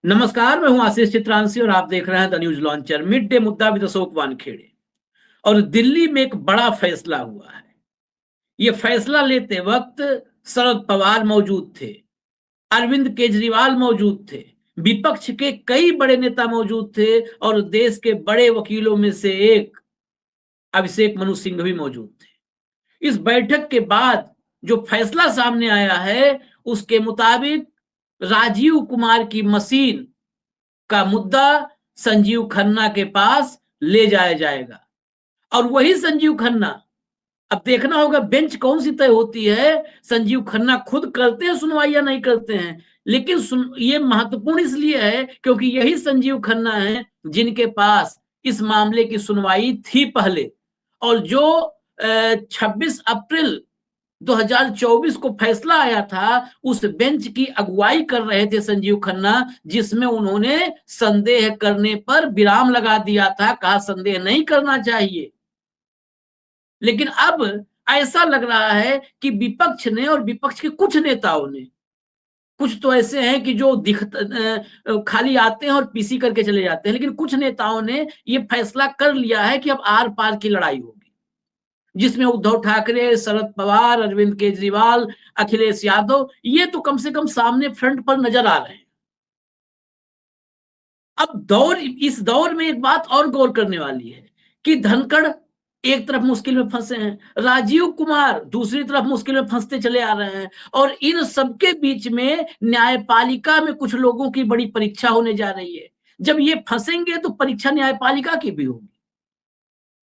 नमस्कार, मैं हूं आशीष चित्रांशी और आप देख रहे हैं the news launcher. Mid day मुद्दा विद अशोक वानखेड़े। और दिल्ली में एक बड़ा फैसला हुआ है। ये फैसला लेते वक्त शरद पवार मौजूद थे, अरविंद केजरीवाल मौजूद थे, विपक्ष के कई बड़े नेता मौजूद थे और देश के बड़े वकीलों में से एक अभिषेक मनु सिंह भी मौजूद थे। इस बैठक के बाद जो फैसला सामने आया है, उसके मुताबिक राजीव कुमार की मशीन का मुद्दा संजीव खन्ना के पास ले जाया जाएगा। और वही संजीव खन्ना, अब देखना होगा बेंच कौन सी तय होती है। संजीव खन्ना खुद करते हैं सुनवाई या नहीं करते हैं, लेकिन ये महत्वपूर्ण इसलिए है क्योंकि यही संजीव खन्ना है जिनके पास इस मामले की सुनवाई थी पहले। और जो 26 अप्रैल 2024 को फैसला आया था, उस बेंच की अगुवाई कर रहे थे संजीव खन्ना, जिसमें उन्होंने संदेह करने पर विराम लगा दिया था, कहा संदेह नहीं करना चाहिए। लेकिन अब ऐसा लग रहा है कि विपक्ष ने और विपक्ष के कुछ नेताओं ने, कुछ तो ऐसे हैं कि जो खाली आते हैं और पीसी करके चले जाते हैं, लेकिन कुछ नेताओं ने ये फैसला कर लिया है कि अब आर पार की लड़ाई होगी, जिसमें उद्धव ठाकरे, शरद पवार, अरविंद केजरीवाल, अखिलेश यादव, ये तो कम से कम सामने फ्रंट पर नजर आ रहे हैं। अब इस दौर में एक बात और गौर करने वाली है कि धनखड़ एक तरफ मुश्किल में फंसे हैं, राजीव कुमार दूसरी तरफ मुश्किल में फंसते चले आ रहे हैं, और इन सबके बीच में न्यायपालिका में कुछ लोगों की बड़ी परीक्षा होने जा रही है। जब ये फंसेंगे तो परीक्षा न्यायपालिका की भी होगी,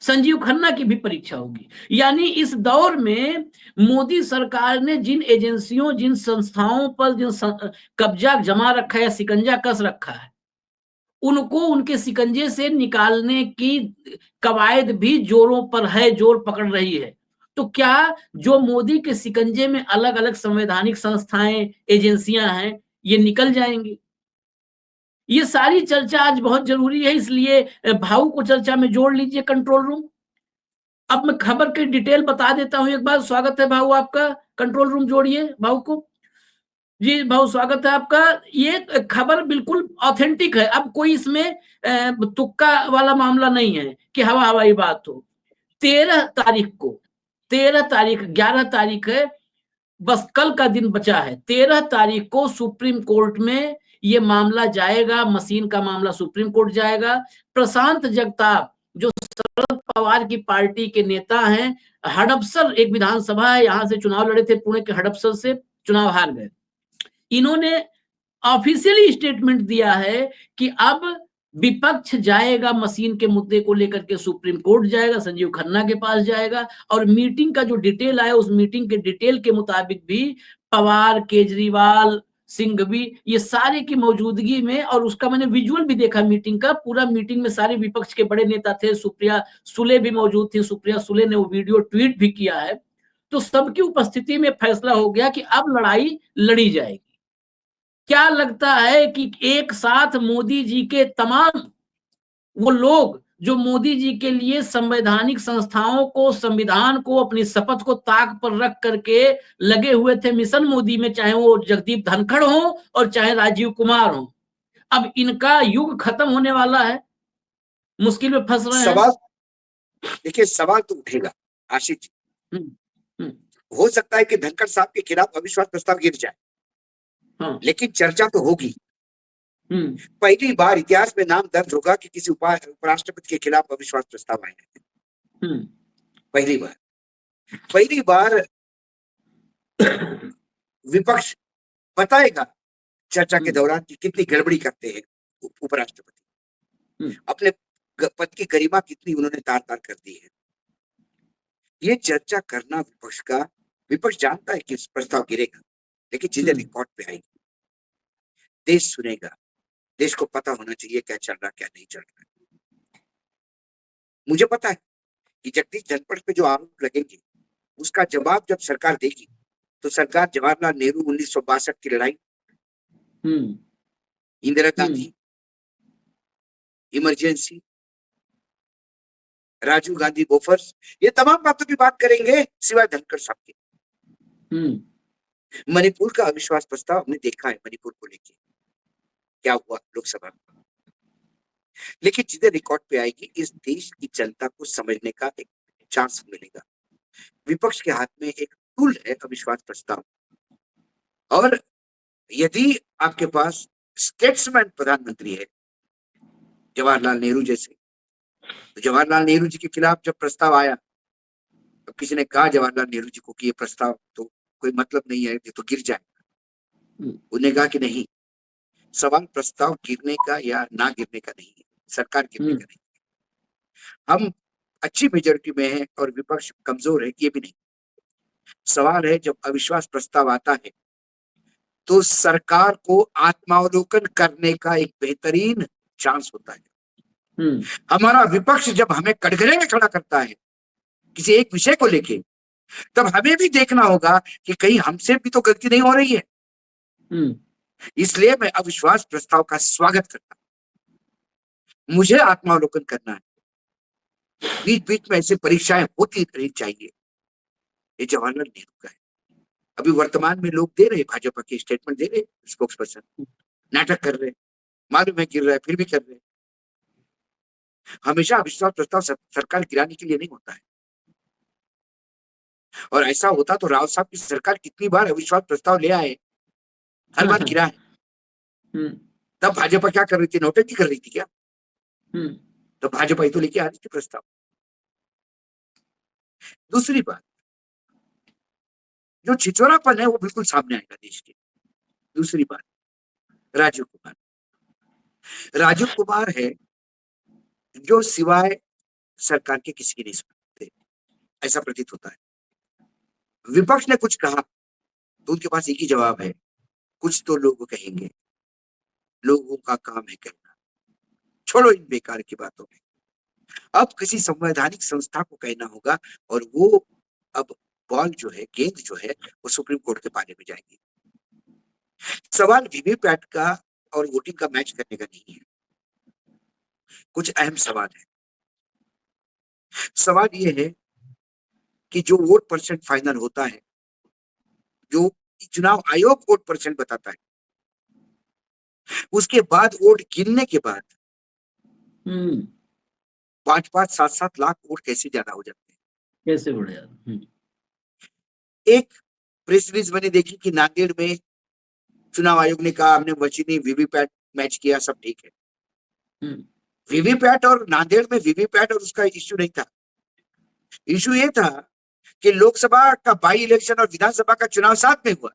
संजीव खन्ना की भी परीक्षा होगी। यानी इस दौर में मोदी सरकार ने जिन एजेंसियों, जिन संस्थाओं पर कब्जा जमा रखा है या शिकंजा कस रखा है, उनको उनके शिकंजे से निकालने की कवायद भी जोरों पर है, जोर पकड़ रही है। तो क्या जो मोदी के शिकंजे में अलग अलग संवैधानिक संस्थाएं, एजेंसियां हैं, ये निकल जाएंगी? ये सारी चर्चा आज बहुत जरूरी है, इसलिए भाऊ को चर्चा में जोड़ लीजिए कंट्रोल रूम। अब मैं खबर की डिटेल बता देता हूं एक बार। स्वागत है भाऊ आपका, कंट्रोल रूम जोड़िए भाऊ को। जी भाऊ, स्वागत है आपका। ये खबर बिल्कुल ऑथेंटिक है, अब कोई इसमें तुक्का वाला मामला नहीं है कि हवा हवाई बात हो। 13 तारीख को, 13 तारीख, 11 तारीख है, बस कल का दिन बचा है। 13 तारीख को सुप्रीम कोर्ट में ये मामला जाएगा, मशीन का मामला सुप्रीम कोर्ट जाएगा। प्रशांत जगताप जो शरद पवार की पार्टी के नेता हैं, हड़पसर एक विधानसभा है, यहां से चुनाव लड़े थे, पुणे के हड़पसर से चुनाव हार गए। इन्होंने ऑफिशियली स्टेटमेंट दिया है कि अब विपक्ष जाएगा मशीन के मुद्दे को लेकर के सुप्रीम कोर्ट जाएगा, संजीव खन्ना के पास जाएगा, और मीटिंग का जो डिटेल आया उस मीटिंग के डिटेल के मुताबिक भी पवार, केजरीवाल, सिंघवी, ये सारे की मौजूदगी में, और उसका मैंने विजुअल भी देखा मीटिंग का, पूरा मीटिंग में सारे विपक्ष के बड़े नेता थे, सुप्रिया सुले भी मौजूद थी, सुप्रिया सुले ने वो वीडियो ट्वीट भी किया है। तो सबकी उपस्थिति में फैसला हो गया कि अब लड़ाई लड़ी जाएगी। क्या लगता है कि एक साथ मोदी जी के तमाम वो लोग जो मोदी जी के लिए संवैधानिक संस्थाओं को, संविधान को, अपनी शपथ को ताक पर रख करके लगे हुए थे मिशन मोदी में, चाहे वो जगदीप धनखड़ हो और चाहे राजीव कुमार हो, अब इनका युग खत्म होने वाला है, मुश्किल में फंस रहे हैं। सवाल, देखिए सवाल तो उठेगा आशीष जी। हो सकता है कि धनखड़ साहब के खिलाफ अविश्वास प्रस्ताव गिर जाए, हाँ, लेकिन चर्चा तो होगी। पहली बार इतिहास में नाम दर्ज होगा कि किसी उपराष्ट्रपति के खिलाफ अविश्वास प्रस्ताव आए। पहली बार विपक्ष बताएगा चर्चा के दौरान कि कितनी गड़बड़ी करते हैं उपराष्ट्रपति, अपने पद की गरिमा कितनी उन्होंने तार तार कर दी है। ये चर्चा करना विपक्ष जानता है कि प्रस्ताव गिरेगा, लेकिन चीजें रिकॉर्ड पे आएगी, देश सुनेगा, देश को पता होना चाहिए क्या चल रहा क्या नहीं चल रहा। मुझे पता है कि जगदीश धनखड़ पे जो आरोप लगेंगे उसका जवाब जब सरकार देगी तो सरकार जवाहरलाल नेहरू 1962 की लड़ाई, इंदिरा गांधी इमरजेंसी, राजीव गांधी बोफर्स, ये तमाम बातों की बात करेंगे सिवाय धनखड़ साहब के। मणिपुर का अविश्वास प्रस्ताव हमने देखा है, मणिपुर को लेकर क्या हुआ लोकसभा में। लेकिन चीजें रिकॉर्ड पे आएगी, इस देश की जनता को समझने का एक चांस मिलेगा। विपक्ष के हाथ में एक टूल है अविश्वास प्रस्ताव, और यदि आपके पास स्टेट्समैन प्रधानमंत्री है जवाहरलाल नेहरू जैसे, तो जवाहरलाल नेहरू जी के खिलाफ जब प्रस्ताव आया, तो किसी ने कहा जवाहरलाल नेहरू जी को कि ये प्रस्ताव तो कोई मतलब नहीं है, ये तो गिर जाए। उन्होंने कहा कि नहीं, सवाल प्रस्ताव गिरने का या ना गिरने का नहीं है, सरकार गिरने का नहीं। हम अच्छी मेजोरिटी में हैं और विपक्ष कमजोर है, ये भी नहीं। सवाल है जब अविश्वास प्रस्ताव आता है तो सरकार को आत्मावलोकन करने का एक बेहतरीन चांस होता है। हमारा विपक्ष जब हमें कटघरे में खड़ा करता है किसी एक विषय को लेके, तब हमें भी देखना होगा कि कहीं हमसे भी तो गलती नहीं हो रही है। इसलिए मैं अविश्वास प्रस्ताव का स्वागत करता हूं। मुझे आत्मावलोकन करना है, बीच बीच में ऐसी परीक्षाएं होती रहनी चाहिए। ये जवाहरलाल नेहरू का है। अभी वर्तमान में लोग दे रहे, भाजपा के स्टेटमेंट दे रहे, स्पोक्स पर्सन नाटक कर रहे, मालूम है गिर रहा है फिर भी कर रहे। हमेशा अविश्वास प्रस्ताव सरकार गिराने के लिए नहीं होता है, और ऐसा होता तो राव साहब की सरकार कितनी बार अविश्वास प्रस्ताव ले आए, हर बार गिरा है। तब भाजपा क्या कर रही थी, नोटंकी कर रही थी क्या? तो भाजपा ही तो लेके आ रही थी प्रस्ताव। दूसरी बात, जो छिछोरापन है वो बिल्कुल सामने आएगा देश के। दूसरी बात, राजीव कुमार। राजीव कुमार है जो सिवाय सरकार के किसी की नहीं सुनते, ऐसा प्रतीत होता है। विपक्ष ने कुछ कहा तो उनके पास एक ही जवाब है, कुछ तो लोग कहेंगे, लोगों का काम है कहना, छोड़ो इन बेकार की बातों में। अब किसी संवैधानिक संस्था को कहना होगा, और वो अब बॉल जो है, गेंद जो है, वो सुप्रीम कोर्ट के पाले में जाएगी। सवाल वीवीपैट का और वोटिंग का मैच करने का नहीं है, कुछ अहम सवाल है। सवाल ये है कि जो वोट परसेंट फाइनल होता है, जो चुनाव आयोग वोट परसेंट बताता है, उसके बाद वोट गिनने के बाद 5-5, 7-7 लाख वोट कैसे ज्यादा हो जाते हैं, कैसे बढ़ जाते। एक प्रेस रिलीज मैंने देखी कि नांदेड़ में चुनाव आयोग ने कहा हमने मशीनी वीवीपैट मैच किया, सब ठीक है। वीवीपैट और नांदेड़ में वीवीपैट और उसका इश्यू नहीं था। इश्यू ये था कि लोकसभा का बाई इलेक्शन और विधानसभा का चुनाव साथ में हुआ।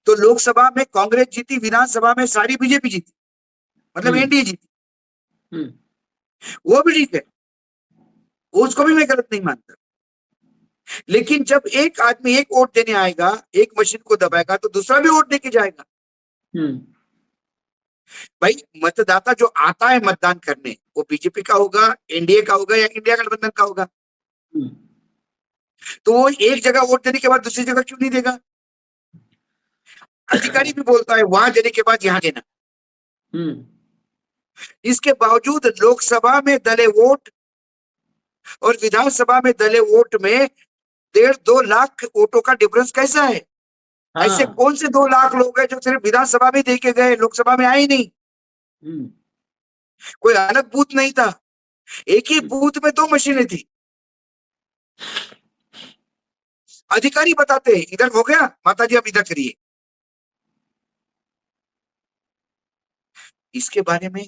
तो लोकसभा में कांग्रेस जीती, विधानसभा में सारी बीजेपी जीती, मतलब एनडीए जीती। वो भी ठीक है, उसको भी मैं गलत नहीं मानता। लेकिन जब एक आदमी एक वोट देने आएगा, एक मशीन को दबाएगा, तो दूसरा भी वोट देके जाएगा। भाई मतदाता जो आता है मतदान करने, वो बीजेपी का होगा, एनडीए का होगा या इंडिया गठबंधन का होगा। तो वो एक जगह वोट देने के बाद दूसरी जगह क्यों नहीं देगा? अधिकारी भी बोलता है वहां देने के बाद यहां देना। इसके बावजूद लोकसभा में दले वोट और विधानसभा में दले वोट में 1.5-2 लाख वोटों का डिफरेंस कैसा है? ऐसे कौन से 2 लाख लोग हैं जो सिर्फ विधानसभा में देके गए, लोकसभा में आए नहीं? कोई अलग बूथ नहीं था, एक ही बूथ में 2 मशीनें थी। अधिकारी बताते हैं इधर हो गया माताजी, अब इधर करिए। इसके बारे में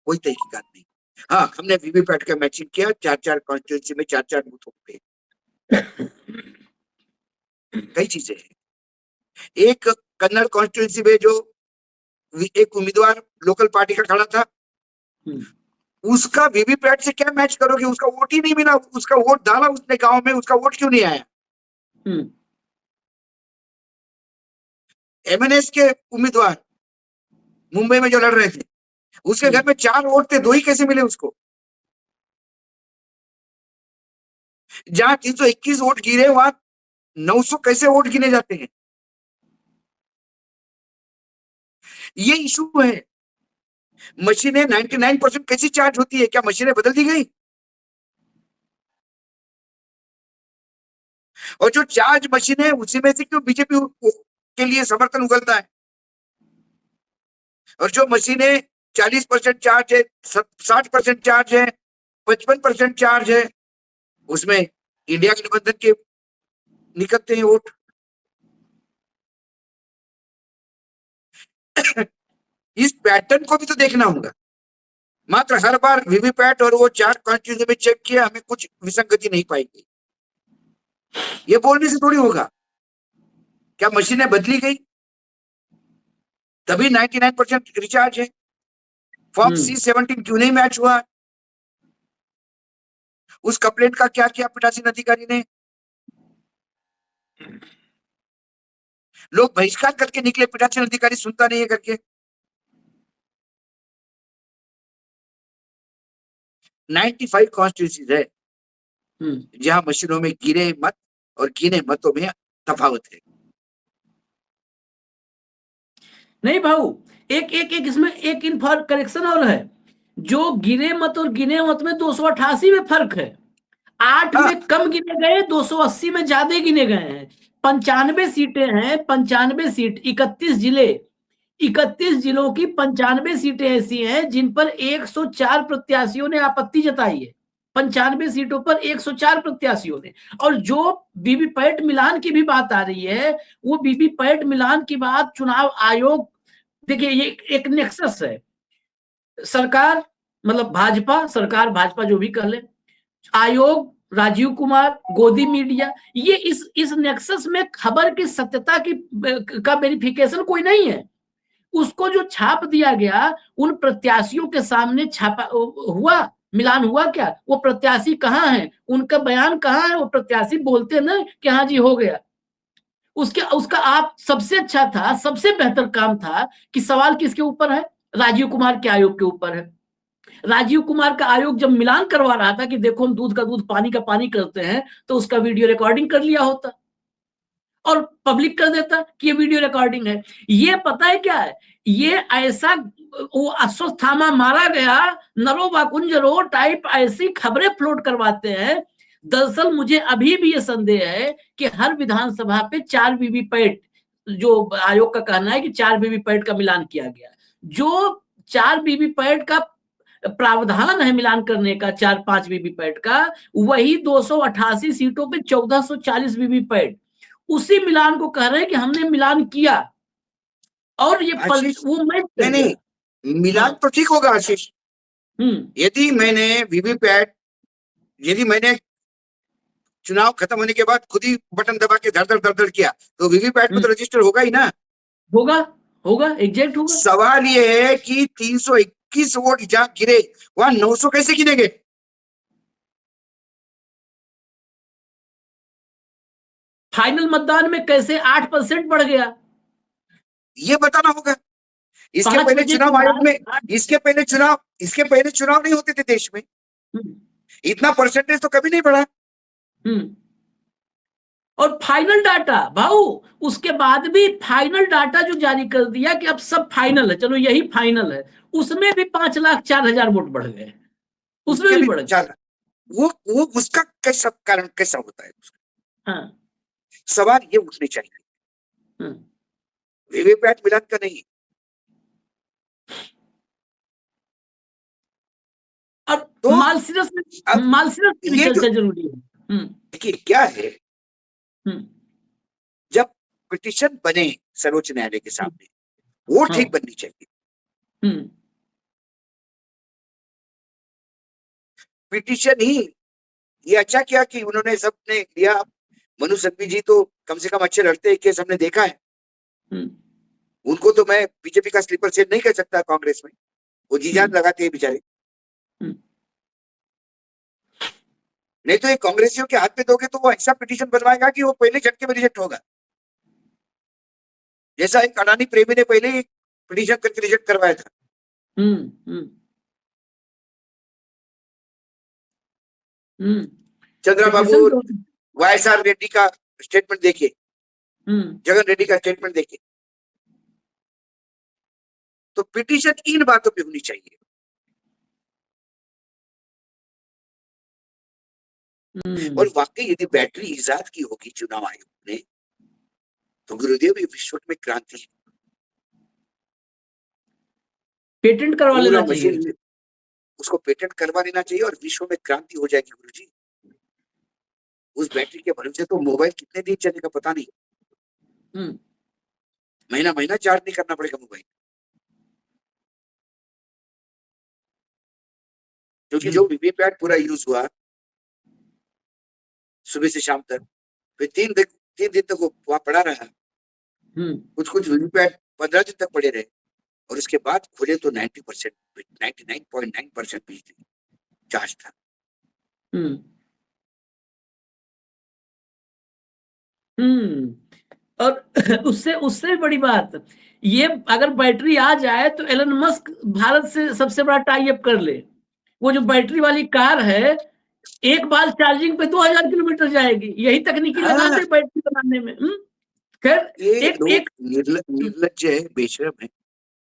कोई तहकीकात नहीं। हाँ, हमने वीवीपैट का मैचिंग किया, 4-4 कॉन्स्टिट्यूंसी में 4-4 बूथों पे। कई चीजें हैं। एक कन्नड़ कॉन्स्टिट्यूंसी में जो एक उम्मीदवार लोकल पार्टी का खड़ा था, उसका वीवीपैट से क्या मैच करोगे? उसका वोट ही नहीं मिला, उसका वोट डाला उसने गांव में, उसका वोट क्यों नहीं आया? एमएनएस के उम्मीदवार मुंबई में जो लड़ रहे थे, उसके घर में 4 वोट थे, 2 ही कैसे मिले उसको? जहां 321 वोट गिरे, वहां 900 कैसे वोट गिने जाते हैं? ये इशू है। मशीनें 99% कैसी चार्ज होती है? क्या मशीनें बदल दी गई? और जो चार्ज मशीन है उसी में से क्यों बीजेपी के लिए समर्थन उगलता है? और जो मशीनें 40% चार्ज है, 60% चार्ज है, 55% चार्ज है, उसमें इंडिया गठबंधन के निकलते हैं वोट। इस पैटर्न को भी तो देखना होगा। मात्र हर बार वीवीपैट और वो 4 कॉन्स्टिट्यूंसी में चेक किया, हमें कुछ विसंगति नहीं पाएगी, ये बोलने से थोड़ी होगा। क्या मशीनें बदली गई तभी 99% रिचार्ज है? फॉर्म C-17 क्यों नहीं मैच हुआ? उस कंप्लेंट का क्या किया पीठासीन अधिकारी ने? लोग बहिष्कार करके निकले, पीठासीन अधिकारी सुनता नहीं है करके। 95 कॉन्स्टिट्यूंसीज है जहां मशीनों में गिरे मत और गिने मतों में तफावत है। नहीं भाऊ, एक एक एक इसमें एक इन्फॉर्म करेक्शन और है। जो गिरे मत और गिने मत में 288 में फर्क है। 8 में कम गिने गए, 280 में ज्यादा गिने गए हैं। 95 सीटें हैं, 95 सीट, 31 जिले, 31 जिलों की 95 सीटें ऐसी हैं जिन पर 104 प्रत्याशियों ने आपत्ति जताई है। 95 सीटों पर 104 प्रत्याशियों ने। और जो वीवीपैट मिलान की भी बात आ रही है, वो वीवीपैट मिलान की बात चुनाव आयोग, देखिए ये एक नेक्सस है। सरकार मतलब भाजपा, सरकार भाजपा जो भी कर ले, आयोग, राजीव कुमार, गोदी मीडिया, ये इस नेक्सस में खबर की सत्यता की का वेरिफिकेशन कोई नहीं है। उसको जो छाप दिया गया, उन प्रत्याशियों के सामने छापा हुआ, मिलान हुआ क्या? वो प्रत्याशी कहाँ है, उनका बयान कहाँ है? वो प्रत्याशी बोलते ना कि हाँ जी हो गया। उसका आप सबसे अच्छा था, सबसे बेहतर काम था कि सवाल किसके ऊपर है? राजीव कुमार के आयोग के ऊपर है। राजीव कुमार का आयोग जब मिलान करवा रहा था कि देखो हम दूध का दूध पानी का पानी करते हैं, तो उसका वीडियो रिकॉर्डिंग कर लिया होता और पब्लिक कर देता कि ये वीडियो रिकॉर्डिंग है। ये पता है क्या है? ये ऐसा वो अश्वत्थामा मारा गया, नरोबा कुंजरो टाइप ऐसी खबरें फ्लोट करवाते हैं। दरअसल मुझे अभी भी ये संदेह है कि हर विधानसभा पे 4 वीवीपैट, जो आयोग का कहना है कि 4 वीवीपैट का मिलान किया गया, जो 4 वीवीपैट का प्रावधान है मिलान करने का, 4-5 वीवीपैट का, वही 288 सीटों पे 1440 वीवीपैट, उसी मिलान को कह रहे हैं कि हमने मिलान किया और ये वो मैच कर नहीं, मिलान तो ठीक होगा आशीष। यदि मैंने चुनाव खत्म होने के बाद खुद ही बटन दबा के धड़ धड़ किया, तो वीवीपैट में तो रजिस्टर होगा ही ना। होगा एग्जैक्ट होगा। सवाल ये है कि 321 वोट जहां गिरे, वहां 900 कैसे गिनेंगे? फाइनल मतदान में कैसे 8% बढ़ गया, ये बताना होगा। इसके पहले चुनाव आयोग में, इसके पहले चुनाव नहीं होते थे देश में, इतना परसेंटेज तो कभी नहीं बढ़ा। और फाइनल डाटा भाऊ, उसके बाद भी फाइनल डाटा जो जारी कर दिया कि अब सब फाइनल है, चलो यही फाइनल है, उसमें भी 5,04,000 वोट बढ़ गए, उसमें भी बढ़ गए। वो उसका कैसा कारण कैसा होता है उसका? हाँ। सवाल ये उठने चाहिए, वीवीपैट मिलान का नहीं। अब तो मालसिरस की चर्चा जरूरी है। देखिए क्या है, जब पिटीशन बने सर्वोच्च न्यायालय के सामने, वो ठीक बननी चाहिए। पिटीशन ही ये अच्छा किया कि उन्होंने सबने लिया। मनु सिंघवी जी तो कम से कम अच्छे लड़ते हैं, केस हमने देखा है। उनको तो मैं बीजेपी का स्लीपर सेल नहीं कह सकता कांग्रेस में, वो जी जान लगाते हैं बेचारे। नहीं तो ये कांग्रेसियों के हाथ पे दोगे तो वो ऐसा पिटीशन बनवाएगा कि वो पहले झटके में रिजेक्ट होगा, जैसा एक अडानी प्रेमी ने पहले ही पिटीशन करके रिजेक्ट करवाया था। चंद्रा बाबू, YSR रेड्डी का स्टेटमेंट देखिए, जगन रेड्डी का स्टेटमेंट देखिए। तो पिटीशन इन बातों पे होनी चाहिए। और वाकई यदि बैटरी इजाद की होगी चुनाव आयोग ने, तो गुरुदेव ये विश्व में क्रांति है। पेटेंट करवा पूरा लेना चाहिए। मशीन उसको पेटेंट करवा लेना चाहिए और विश्व में क्रांति हो जाएगी गुरुजी। उस बैटरी के भरोसे तो मोबाइल कितने दिन चलेगा पता नहीं, हम्म महीना महीना चार्ज नहीं करना पड़ेगा मोबाइल। क्योंकि जो वीवीपैट पूरा यूज हुआ सुबह से शाम तक, फिर 3 दिन तक वो वहां पड़ा रहा। कुछ कुछ वीवीपैट 15 दिन तक पड़े रहे और उसके बाद खुले तो 90%, 99.9% बिजली चार्ज था। और उससे उससे बड़ी बात, ये अगर बैटरी आ जाए तो एलन मस्क भारत से सबसे बड़ा टाई अप कर ले। वो जो बैटरी वाली कार है, एक बार चार्जिंग पे 2000 किलोमीटर जाएगी। यही तकनीकी लगा हाँ, दे बैटरी बनाने में। खैर, ये एक लोग एक निर्लज्ज है, बेशरम है,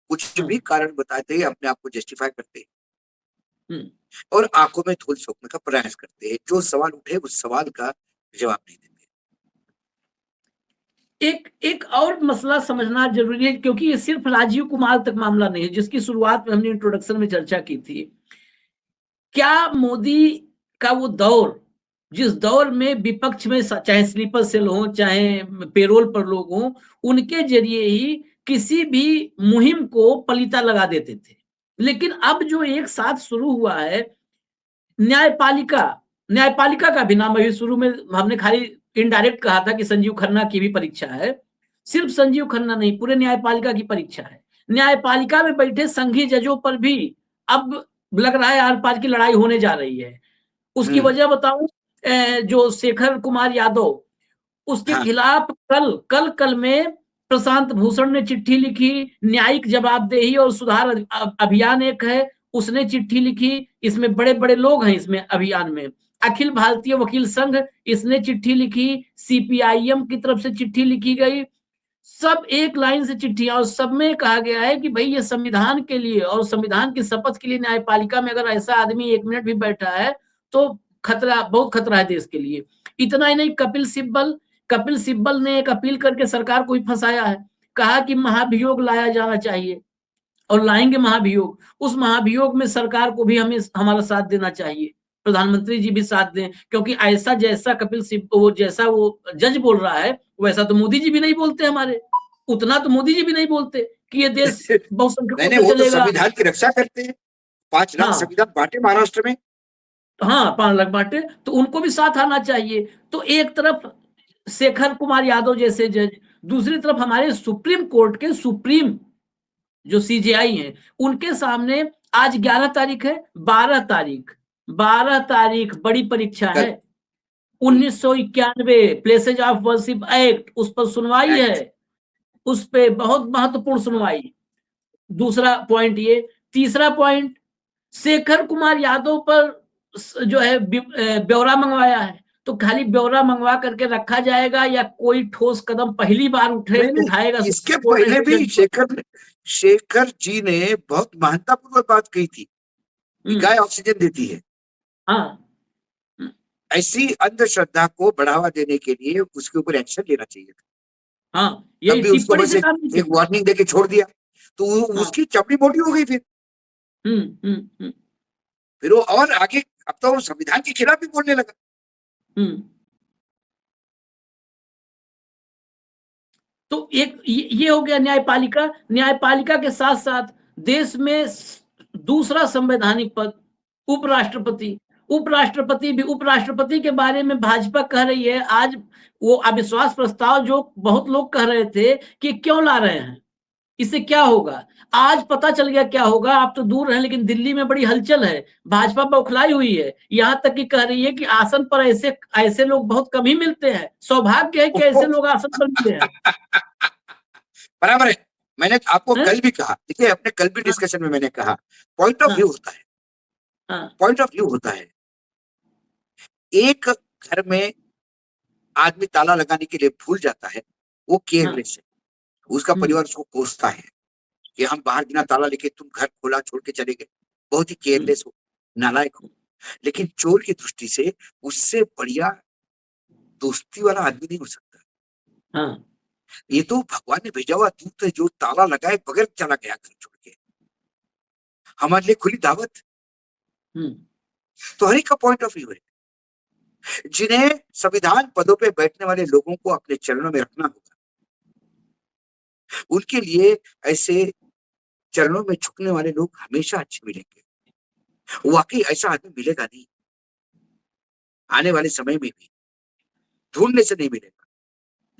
कुछ भी कारण बताते हैं, अपने आप को जस्टिफाई करते हैं और आंखों में धूल झोंकने का प्रयास करते हैं। जो सवाल उठे उस सवाल का जवाब नहीं देते। एक और मसला समझना जरूरी है, क्योंकि ये सिर्फ राजीव कुमार तक मामला नहीं है, जिसकी शुरुआत में हमने इंट्रोडक्शन में चर्चा की थी। क्या मोदी का वो दौर, जिस दौर में विपक्ष में चाहे स्लीपर सेल हो चाहे पेरोल पर लोग हों, उनके जरिए ही किसी भी मुहिम को पलीता लगा देते थे। लेकिन अब जो एक साथ शुरू हुआ है, न्यायपालिका न्यायपालिका का भी नाम अभी शुरू में हमने खाली इनडायरेक्ट कहा था कि संजीव खन्ना की भी परीक्षा है। सिर्फ संजीव खन्ना नहीं, पूरे न्यायपालिका की परीक्षा है। न्यायपालिका में बैठे संघीय जजों पर भी अब लग रहा है आर पार की लड़ाई होने जा रही है। उसकी वजह बताऊं, जो शेखर कुमार यादव, उसके हाँ, खिलाफ कल में प्रशांत भूषण ने चिट्ठी लिखी। न्यायिक जवाबदेही और सुधार अभियान एक है, उसने चिट्ठी लिखी। इसमें बड़े बड़े लोग हैं इसमें अभियान में। अखिल भारतीय वकील संघ, इसने चिट्ठी लिखी। सीपीआईएम की तरफ से चिट्ठी लिखी गई। सब एक लाइन से चिट्ठियां, और सब में कहा गया है कि भाई ये संविधान के लिए और संविधान की शपथ के लिए न्यायपालिका में अगर ऐसा आदमी 1 मिनट भी बैठा है तो खतरा, बहुत खतरा है देश के लिए। इतना ही नहीं, कपिल सिब्बल ने एक अपील करके सरकार को ही फंसाया है। कहा कि महाभियोग लाया जाना चाहिए और लाएंगे महाभियोग। उस महाभियोग में सरकार को भी हमें हमारा साथ देना चाहिए, प्रधानमंत्री जी भी साथ दें, क्योंकि ऐसा जैसा वो जैसा वो जज बोल रहा है वैसा तो मोदी जी भी नहीं बोलते हमारे। उतना तो मोदी जी भी नहीं बोलते कि ये देश नहीं बहुसंख्यकों नहीं, पे वो तो चलेगा। संविधान की रक्षा करते हैं। 5 लाख हाँ संविधान बांटे महाराष्ट्र में। हाँ, 5 लाख बांटे तो उनको भी साथ आना चाहिए। तो एक तरफ शेखर कुमार यादव जैसे जज, दूसरी तरफ हमारे सुप्रीम कोर्ट के सुप्रीम जो सीजेआई हैं, उनके सामने आज 11 तारीख है, 12 तारीख बड़ी परीक्षा कल। है। 1991 प्लेसेज ऑफ वर्शिप एक्ट, उस पर सुनवाई है। एक्ट। उस पे बहुत महत्वपूर्ण सुनवाई। दूसरा पॉइंट ये। तीसरा पॉइंट, शेखर कुमार यादव पर जो है ब्यौरा मंगवाया है, तो खाली ब्यौरा मंगवा करके रखा जाएगा या कोई ठोस कदम पहली बार नहीं उठाएगा नहीं, इसके सुप्रीम कोर्ट पहले भी जज? शेखर जी ने बहुत महत्वपूर्ण बात कही थी कि गाय ऑक्सीजन देती है। हाँ, ऐसी अंधश्रद्धा को बढ़ावा देने के लिए उसके ऊपर एक्शन लेना चाहिए था। हाँ, तब यही भी उसको टिप्पणी बस से काम नहीं एक चलता। वार्निंग देके छोड़ दिया, तो हाँ, उसकी चपड़ी मोटी हो गई। फिर वो और आगे, अब तो संविधान के खिलाफ भी बोलने लगा। तो एक ये हो गया न्यायपालिका के साथ साथ देश में दूसरा संवैधानिक पद उपराष्ट्रपति। उपराष्ट्रपति के बारे में भाजपा कह रही है आज, वो अविश्वास प्रस्ताव जो बहुत लोग कह रहे थे कि क्यों ला रहे हैं, इससे क्या होगा, आज पता चल गया क्या होगा। आप तो दूर हैं, लेकिन दिल्ली में बड़ी हलचल है, भाजपा बौखलाई हुई है। यहां तक कि कह रही है कि आसन पर ऐसे ऐसे लोग बहुत कम ही मिलते हैं, सौभाग्य है कि ऐसे लोग आसन पर मिले हैं। बराबर है। मैंने आपको है? कल भी कहा, देखिए अपने कल भी हाँ, डिस्कशन में मैंने कहा, पॉइंट ऑफ हाँ, व्यू होता है। हाँ, पॉइंट ऑफ व्यू होता है। एक घर में आदमी ताला लगाने के लिए भूल जाता है, वो हाँ, केयरलेस है। उसका परिवार उसको कोसता है कि हम बाहर बिना ताला लेके तुम घर खोला छोड़ के चले गए, बहुत ही केयरलेस हो, नालायक हो। लेकिन चोर की दृष्टि से उससे बढ़िया दोस्ती वाला आदमी नहीं हो सकता। हाँ, ये तो भगवान ने भेजा हुआ दूत है जो ताला लगाए बगैर चला गया घर छोड़ के। हमारे लिए खुली दावत। तो हर एक का पॉइंट ऑफ व्यू है। जिन्हें संविधान पदों पे बैठने वाले लोगों को अपने चरणों में रखना होगा, उनके लिए ऐसे चरणों में झुकने वाले लोग हमेशा अच्छे मिलेंगे। वाकई ऐसा आदमी मिलेगा नहीं, आने वाले समय में भी ढूंढने से नहीं मिलेगा,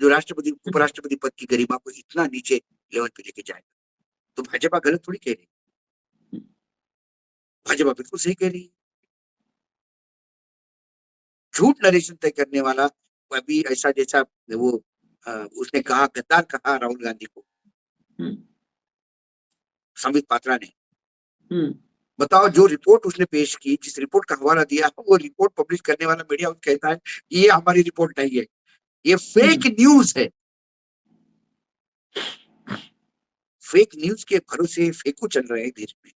जो राष्ट्रपति उपराष्ट्रपति पद की गरिमा को इतना नीचे लेवल पे लेके जाएगा। तो भाजपा गलत थोड़ी कह रही, भाजपा बिल्कुल सही कह रही है। झूठ नरेशन तय करने वाला अभी ऐसा जैसा वो उसने कहा, गद्दार कहा राहुल गांधी को संबित पात्रा ने। बताओ, जो रिपोर्ट उसने पेश की, जिस रिपोर्ट का हवाला दिया, वो रिपोर्ट पब्लिश करने वाला मीडिया कहता है ये हमारी रिपोर्ट नहीं है, ये फेक न्यूज है। फेक न्यूज के भरोसे फेकू चल रहे हैं देश में।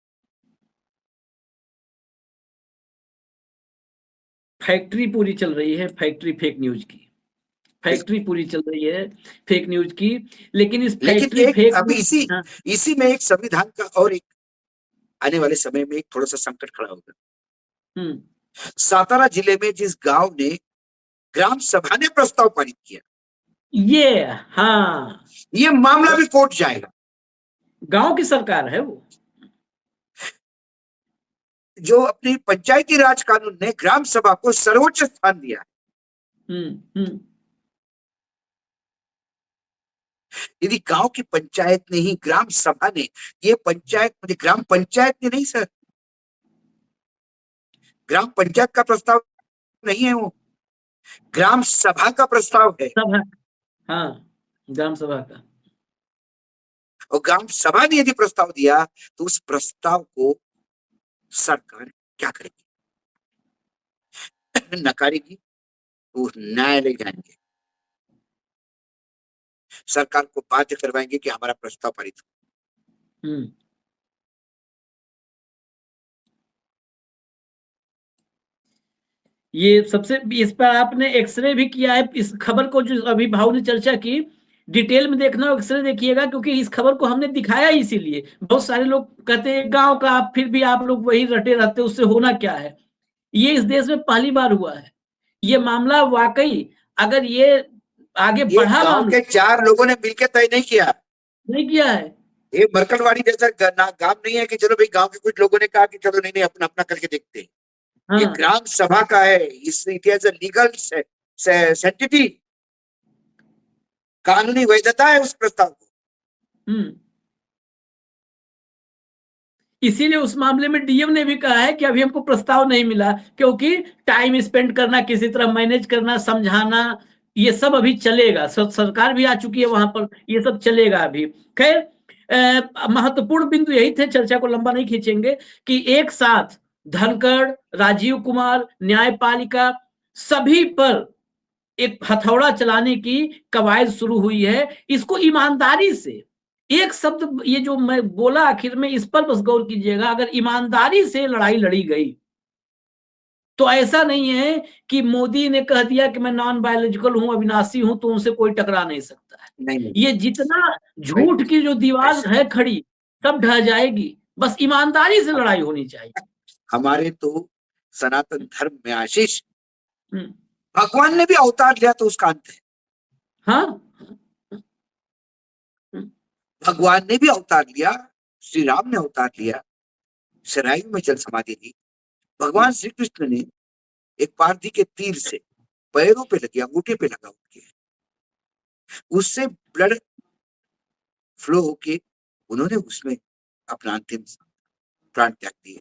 फैक्ट्री पूरी चल रही है, फैक्ट्री फेक न्यूज की, फैक्ट्री पूरी चल रही है फेक न्यूज की। लेकिन इस फैक्ट्री फेक अभी इसी में एक संविधान का और एक आने वाले समय में एक थोड़ा सा संकट खड़ा होगा। सातारा जिले में जिस गांव ने ग्राम सभा ने प्रस्ताव पारित किया, ये मामला भी कोर्ट जाएगा। गांव की सरकार है वो, जो अपनी पंचायती राज कानून ने ग्राम सभा को सर्वोच्च स्थान दिया है। यदि गांव की पंचायत ने ही, ग्राम सभा ने, ये पंचायत मुझे ग्राम पंचायत ने नहीं सर, ग्राम पंचायत का प्रस्ताव नहीं है वो, ग्राम सभा का प्रस्ताव है। ग्राम सभा का। और ग्राम सभा ने यदि प्रस्ताव दिया तो उस प्रस्ताव को सरकार क्या करेगी? नकारेगी, वो न्यायालय जाएंगे, सरकार को बाध्य करवाएंगे कि हमारा प्रस्ताव पारित हो। ये सबसे, इस पर आपने एक्सरे भी किया है, इस खबर को जो अभी भाव ने चर्चा की, डिटेल में देखना, एक्सरे देखिएगा, क्योंकि इस खबर को हमने दिखाया इसीलिए। बहुत सारे लोग कहते हैं गांव का, फिर भी आप लोग वही रटे रहते, उससे होना क्या है। ये इस देश में पहली बार हुआ है ये मामला। वाकई अगर ये आगे बढ़ा, गांव के 4 लोगों ने मिलकर तय नहीं किया है। ये मरकलवाड़ी जैसा काम नहीं है कि चलो भाई गांव के कुछ लोगों ने कहा कि चलो नहीं अपना अपना करके देखते हैं। ये ग्राम सभा का है, इट इज अ लीगल सेंटिटी, कानूनी वैधता है उस प्रस्ताव को। इसीलिए उस मामले में डीएम ने भी कहा है कि अभी हमको प्रस्ताव नहीं मिला, क्योंकि टाइम स्पेंड करना, किसी तरह मैनेज करना, समझाना, ये सब अभी चलेगा। सरकार भी आ चुकी है वहां पर, ये सब चलेगा अभी। खैर, महत्वपूर्ण बिंदु यही थे, चर्चा को लंबा नहीं खींचेंगे, कि एक साथ धनखड़, राजीव कुमार, न्यायपालिका, सभी पर एक हथौड़ा चलाने की कवायद शुरू हुई है। इसको ईमानदारी से, एक शब्द ये जो मैं बोला आखिर में, इस पर बस गौर कीजिएगा। अगर ईमानदारी से लड़ाई लड़ी गई तो ऐसा नहीं है कि मोदी ने कह दिया कि मैं नॉन बायोलॉजिकल हूं, अविनाशी हूं, तो उनसे कोई टकरा नहीं सकता है। नहीं। ये जितना झूठ की जो दीवार है खड़ी, सब ढह जाएगी। बस ईमानदारी से लड़ाई होनी चाहिए। हमारे तो सनातन धर्म में आशीष, भगवान ने भी अवतार लिया तो उसका अंत है। भगवान ने भी अवतार लिया, श्री राम ने अवतार लिया, सरायु में जल समाधि दी। भगवान श्री कृष्ण ने एक पारधी के तीर से पैरों पे लगे, अंगूठे पे लगा उनके, उससे ब्लड फ्लो होके उन्होंने उसमें अपना अंतिम प्राण त्याग दिए।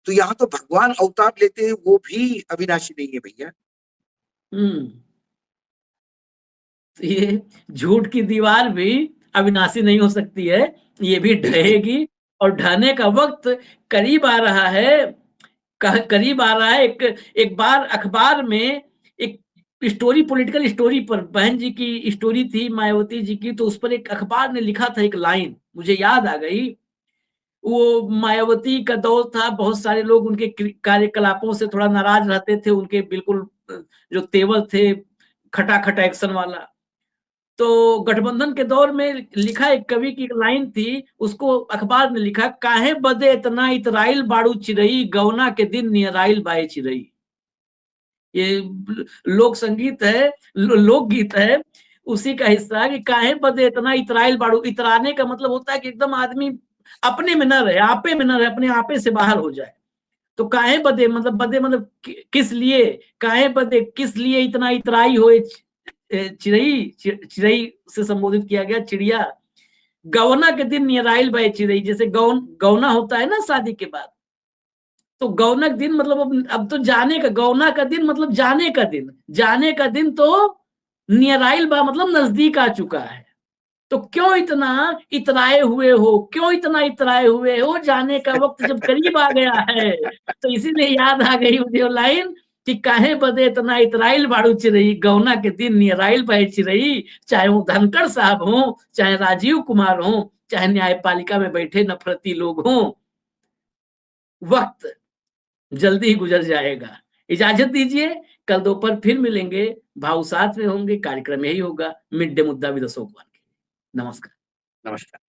तो यहाँ तो भगवान अवतार लेते हैं, वो भी अविनाशी नहीं है भैया। ये झूठ की दीवार भी अविनाशी नहीं हो सकती है, ये भी ढहेगी, और ढहने का वक्त करीब आ रहा है। करीब आ रहा है। एक बार अखबार में एक स्टोरी, पॉलिटिकल स्टोरी पर, बहन जी की स्टोरी थी, मायावती जी की, तो उस पर एक अखबार ने लिखा था, एक लाइन मुझे याद आ गई। वो मायावती का दौर था, बहुत सारे लोग उनके कार्यकलापों से थोड़ा नाराज रहते थे, उनके बिल्कुल जो तेवर थे खटाखट एक्शन वाला। तो गठबंधन के दौर में लिखा एक कवि की लाइन थी, उसको अखबार ने लिखा, काहे बदे इतना इतराइल बाड़ू चिरई, गौना के दिन नियराइल बाए चिरई। ये लोक संगीत है, लोकगीत है, उसी का हिस्सा है कि काहे बदे इतना इतराइल बाड़ू। इतराने का मतलब होता है कि एकदम आदमी अपने में न रहे, आपे में न रहे, अपने आपे से बाहर हो जाए। तो काहे बदे मतलब किस लिए, काहे बदे किस लिए इतना इतराई होए चिड़ई, चिड़ई से संबोधित किया गया, चिड़िया। गौना के दिन नियराइल बाय चिड़ई, जैसे गौना होता है ना शादी के बाद, तो गौना का दिन मतलब अब तो जाने का, गौना का दिन मतलब जाने का दिन, जाने का दिन तो नियराइल बा मतलब नजदीक आ चुका है। तो क्यों इतना इतराए हुए हो, क्यों इतना इतराए हुए हो, जाने का वक्त जब करीब आ गया है। तो इसीलिए याद आ गई मुझे वो लाइन कि काहे बदे इतना इतराइल बाड़ू चिरई, गौना के दिन नियराइल बाए चिरई। चाहे वो धनखड़ साहब हो, चाहे राजीव कुमार हो, चाहे न्यायपालिका में बैठे नफरती लोग हों, वक्त जल्दी ही गुजर जाएगा। इजाजत दीजिए, कल दोपहर फिर मिलेंगे, भाव साथ में होंगे, कार्यक्रम यही होगा, मिड डे मुद्दा विद अशोक वानखेड़े। नमस्कार। नमस्कार।